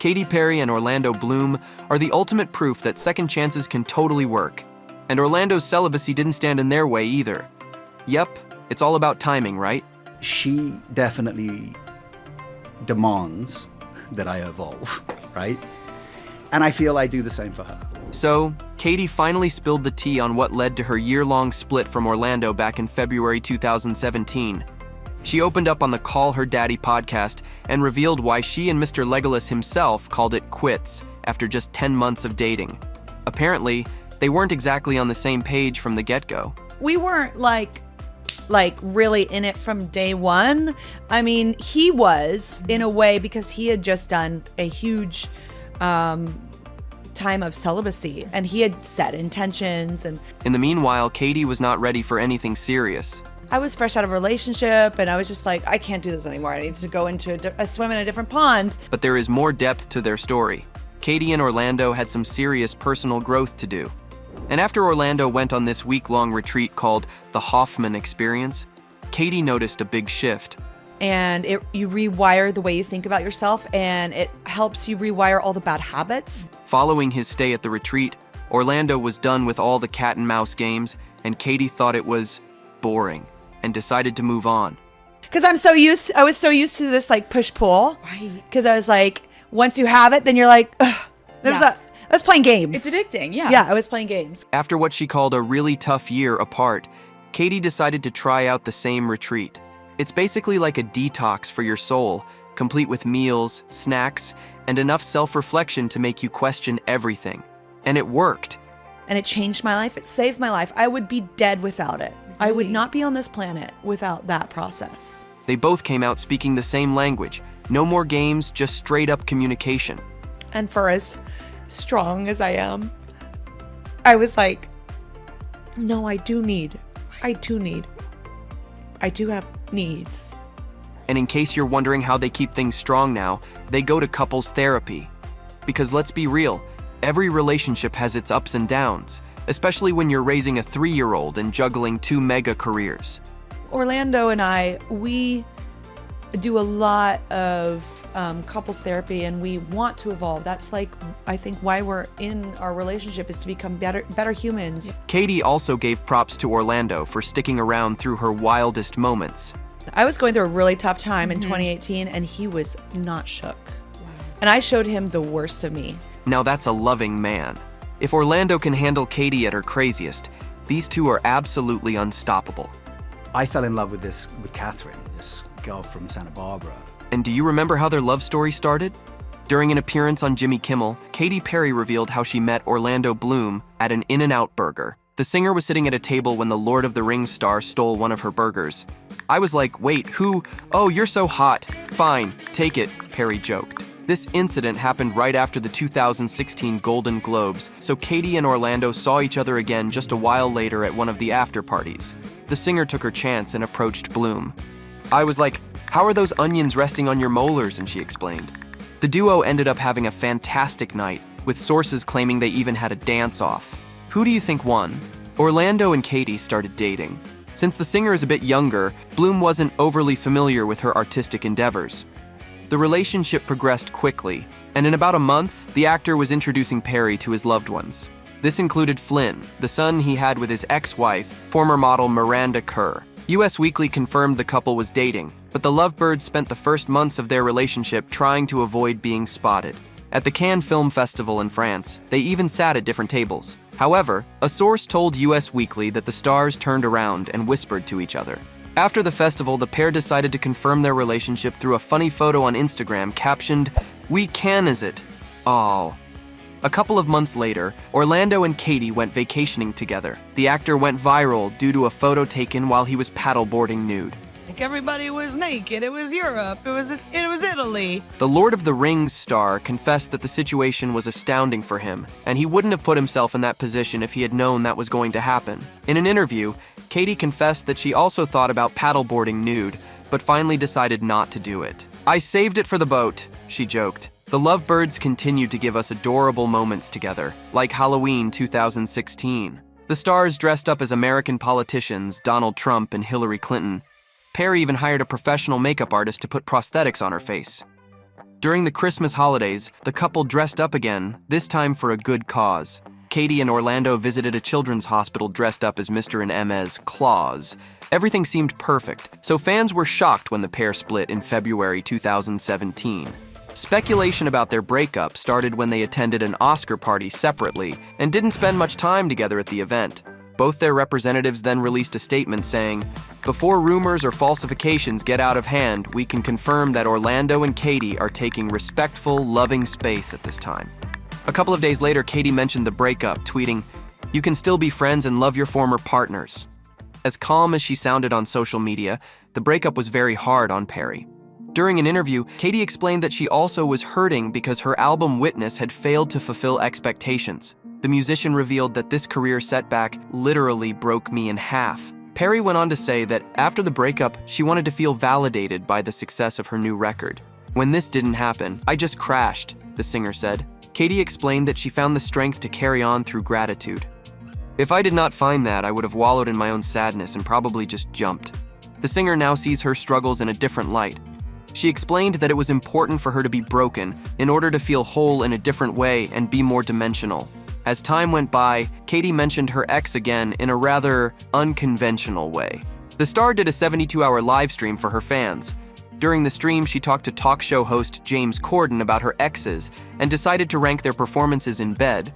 Katy Perry and Orlando Bloom are the ultimate proof that second chances can totally work. And Orlando's celibacy didn't stand in their way either. Yep, it's all about timing, right? She definitely demands that I evolve, right? And I feel I do the same for her. So, Katy finally spilled the tea on what led to her year-long split from Orlando back in February 2017. She opened up on the Call Her Daddy podcast and revealed why she and Mr. Legolas himself called it quits after just 10 months of dating. Apparently, they weren't exactly on the same page from the get-go. We weren't like really in it from day one. I mean, he was in a way because he had just done a huge time of celibacy and he had set intentions. And in the meanwhile, Katy was not ready for anything serious. I was fresh out of a relationship and I was just like, I can't do this anymore. I need to go into a swim in a different pond. But there is more depth to their story. Katy and Orlando had some serious personal growth to do. And after Orlando went on this week-long retreat called the Hoffman Experience, Katy noticed a big shift. And you rewire the way you think about yourself, and it helps you rewire all the bad habits. Following his stay at the retreat, Orlando was done with all the cat and mouse games, and Katy thought it was boring and decided to move on. Because I was so used to this like push-pull. Right. Because I was like, once you have it, then you're like, ugh. I was playing games. It's addicting, yeah. Yeah, I was playing games. After what she called a really tough year apart, Katy decided to try out the same retreat. It's basically like a detox for your soul, complete with meals, snacks, and enough self-reflection to make you question everything. And it worked. And it changed my life. It saved my life. I would be dead without it. Really? I would not be on this planet without that process. They both came out speaking the same language. No more games, just straight-up communication. And for as strong as I am, I was like, no, I do have needs. And in case you're wondering how they keep things strong now, they go to couples therapy. Because let's be real, every relationship has its ups and downs, especially when you're raising a 3-year-old and juggling 2 mega careers. Orlando and I, we do a lot of couples therapy and we want to evolve. That's like, I think why we're in our relationship is to become better humans. Katy also gave props to Orlando for sticking around through her wildest moments. I was going through a really tough time in 2018 and he was not shook. Wow. And I showed him the worst of me. Now that's a loving man. If Orlando can handle Katy at her craziest, these two are absolutely unstoppable. I fell in love with Catherine, this girl from Santa Barbara. And do you remember how their love story started? During an appearance on Jimmy Kimmel, Katy Perry revealed how she met Orlando Bloom at an In-N-Out burger. The singer was sitting at a table when the Lord of the Rings star stole one of her burgers. I was like, wait, who? Oh, you're so hot. Fine, take it, Perry joked. This incident happened right after the 2016 Golden Globes, so Katy and Orlando saw each other again just a while later at one of the after parties. The singer took her chance and approached Bloom. I was like, how are those onions resting on your molars? And she explained. The duo ended up having a fantastic night, with sources claiming they even had a dance-off. Who do you think won? Orlando and Katy started dating. Since the singer is a bit younger, Bloom wasn't overly familiar with her artistic endeavors. The relationship progressed quickly, and in about a month, the actor was introducing Perry to his loved ones. This included Flynn, the son he had with his ex-wife, former model Miranda Kerr. US Weekly confirmed the couple was dating, but the lovebirds spent the first months of their relationship trying to avoid being spotted. At the Cannes Film Festival in France, they even sat at different tables. However, a source told US Weekly that the stars turned around and whispered to each other. After the festival, the pair decided to confirm their relationship through a funny photo on Instagram captioned, "We can, is it?" Oh. A couple of months later, Orlando and Katy went vacationing together. The actor went viral due to a photo taken while he was paddleboarding nude. Like everybody was naked. It was Europe. It was Italy. The Lord of the Rings star confessed that the situation was astounding for him, and he wouldn't have put himself in that position if he had known that was going to happen. In an interview, Katy confessed that she also thought about paddleboarding nude, but finally decided not to do it. "I saved it for the boat," she joked. The lovebirds continued to give us adorable moments together, like Halloween 2016. The stars dressed up as American politicians, Donald Trump and Hillary Clinton. Perry even hired a professional makeup artist to put prosthetics on her face. During the Christmas holidays, the couple dressed up again, this time for a good cause. Katy and Orlando visited a children's hospital dressed up as Mr. and Ms. Claus. Everything seemed perfect, so fans were shocked when the pair split in February 2017. Speculation about their breakup started when they attended an Oscar party separately and didn't spend much time together at the event. Both their representatives then released a statement saying, "Before rumors or falsifications get out of hand, we can confirm that Orlando and Katy are taking respectful, loving space at this time." A couple of days later, Katy mentioned the breakup, tweeting, "You can still be friends and love your former partners." As calm as she sounded on social media, the breakup was very hard on Perry. During an interview, Katy explained that she also was hurting because her album Witness had failed to fulfill expectations. The musician revealed that this career setback literally broke me in half. Perry went on to say that after the breakup, she wanted to feel validated by the success of her new record. "When this didn't happen, I just crashed," the singer said. Katy explained that she found the strength to carry on through gratitude. "If I did not find that, I would have wallowed in my own sadness and probably just jumped." The singer now sees her struggles in a different light. She explained that it was important for her to be broken in order to feel whole in a different way and be more dimensional. As time went by, Katy mentioned her ex again in a rather unconventional way. The star did a 72-hour live stream for her fans. During the stream, she talked to talk show host James Corden about her exes and decided to rank their performances in bed.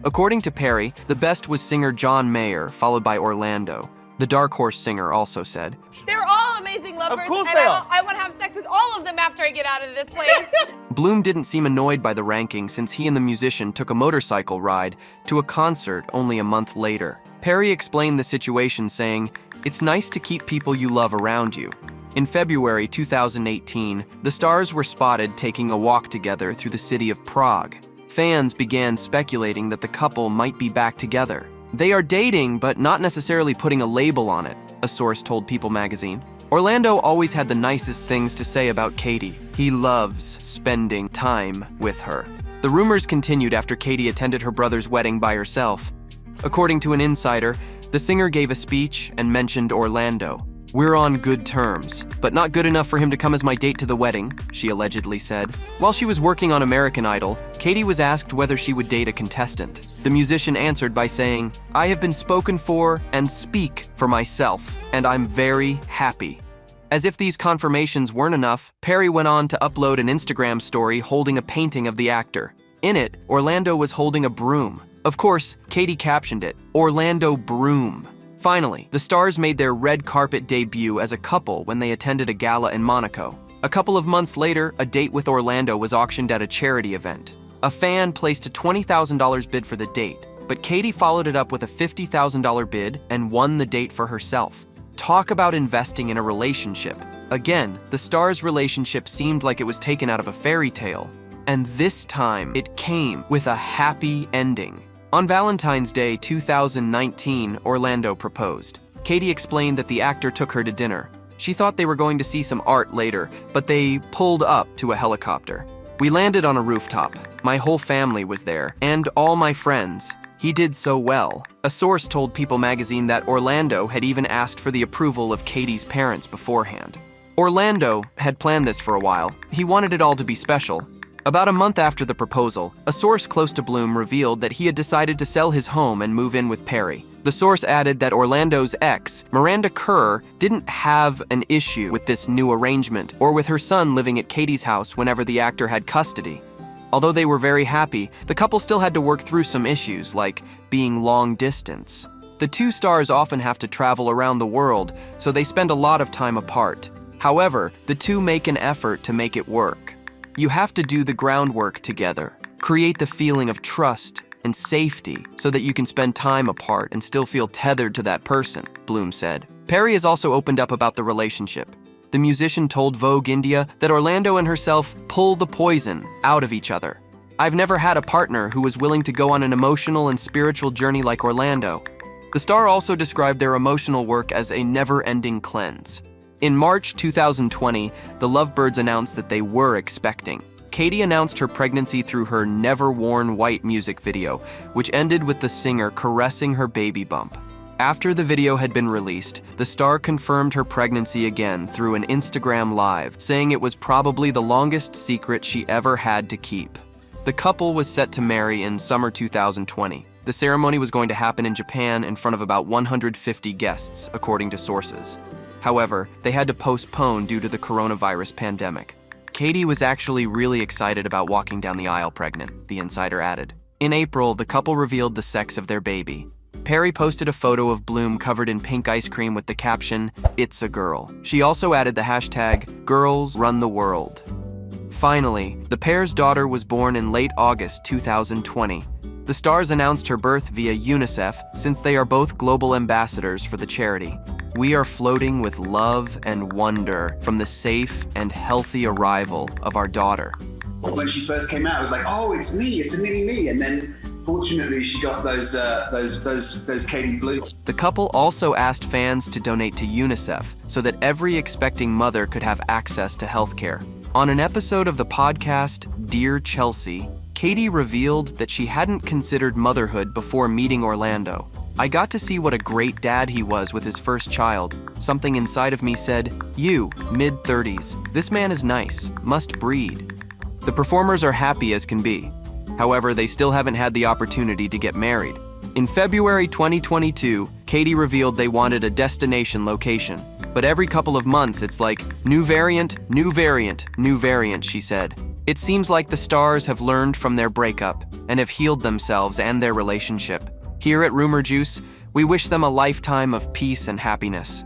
According to Perry, the best was singer John Mayer, followed by Orlando. The Dark Horse singer also said, "They're all amazing lovers, Of course and they are. I want to have sex with all of them after I get out of this place." Bloom didn't seem annoyed by the ranking since he and the musician took a motorcycle ride to a concert only a month later. Perry explained the situation saying, "It's nice to keep people you love around you." In February 2018, the stars were spotted taking a walk together through the city of Prague. Fans began speculating that the couple might be back together. "They are dating, but not necessarily putting a label on it," a source told People magazine. Orlando always had the nicest things to say about Katy. He loves spending time with her. The rumors continued after Katy attended her brother's wedding by herself. According to an insider, the singer gave a speech and mentioned Orlando. "We're on good terms, but not good enough for him to come as my date to the wedding," she allegedly said. While she was working on American Idol, Katy was asked whether she would date a contestant. The musician answered by saying, "I have been spoken for and speak for myself, and I'm very happy." As if these confirmations weren't enough, Perry went on to upload an Instagram story holding a painting of the actor. In it, Orlando was holding a broom. Of course, Katy captioned it, "Orlando Broom." Finally, the stars made their red carpet debut as a couple when they attended a gala in Monaco. A couple of months later, a date with Orlando was auctioned at a charity event. A fan placed a $20,000 bid for the date, but Katy followed it up with a $50,000 bid and won the date for herself. Talk about investing in a relationship. Again, the stars' relationship seemed like it was taken out of a fairy tale. And this time, it came with a happy ending. On Valentine's Day 2019, Orlando proposed. Katy explained that the actor took her to dinner. She thought they were going to see some art later, but they pulled up to a helicopter. "We landed on a rooftop. My whole family was there, and all my friends. He did so well." A source told People magazine that Orlando had even asked for the approval of Katy's parents beforehand. Orlando had planned this for a while. He wanted it all to be special. About a month after the proposal, a source close to Bloom revealed that he had decided to sell his home and move in with Perry. The source added that Orlando's ex, Miranda Kerr, didn't have an issue with this new arrangement or with her son living at Katy's house whenever the actor had custody. Although they were very happy, the couple still had to work through some issues, like being long distance. The two stars often have to travel around the world, so they spend a lot of time apart. However, the two make an effort to make it work. You have to do the groundwork together. Create the feeling of trust and safety so that you can spend time apart and still feel tethered to that person, Bloom said. Perry has also opened up about the relationship. The musician told Vogue India that Orlando and herself pull the poison out of each other. "I've never had a partner who was willing to go on an emotional and spiritual journey like Orlando." The star also described their emotional work as a never-ending cleanse. In March 2020, the Lovebirds announced that they were expecting. Katy announced her pregnancy through her Never Worn White music video, which ended with the singer caressing her baby bump. After the video had been released, the star confirmed her pregnancy again through an Instagram Live, saying it was probably the longest secret she ever had to keep. The couple was set to marry in summer 2020. The ceremony was going to happen in Japan in front of about 150 guests, according to sources. However, they had to postpone due to the coronavirus pandemic. Katy was actually really excited about walking down the aisle pregnant, the insider added. In April, the couple revealed the sex of their baby. Perry posted a photo of Bloom covered in pink ice cream with the caption, "It's a girl." She also added the hashtag, "Girls Run the World." Finally, the pair's daughter was born in late August 2020. The stars announced her birth via UNICEF since they are both global ambassadors for the charity. We are floating with love and wonder from the safe and healthy arrival of our daughter. When she first came out, it was like, oh, it's me, it's a mini me. And then fortunately, she got those Katy Blue. The couple also asked fans to donate to UNICEF so that every expecting mother could have access to healthcare. On an episode of the podcast, Dear Chelsea, Katy revealed that she hadn't considered motherhood before meeting Orlando. "I got to see what a great dad he was with his first child. Something inside of me said, you, mid-30s, this man is nice, must breed." The performers are happy as can be. However, they still haven't had the opportunity to get married. In February 2022, Katy revealed they wanted a destination location. But every couple of months, it's like, new variant, new variant, new variant, she said. It seems like the stars have learned from their breakup and have healed themselves and their relationship. Here at Rumour Juice, we wish them a lifetime of peace and happiness.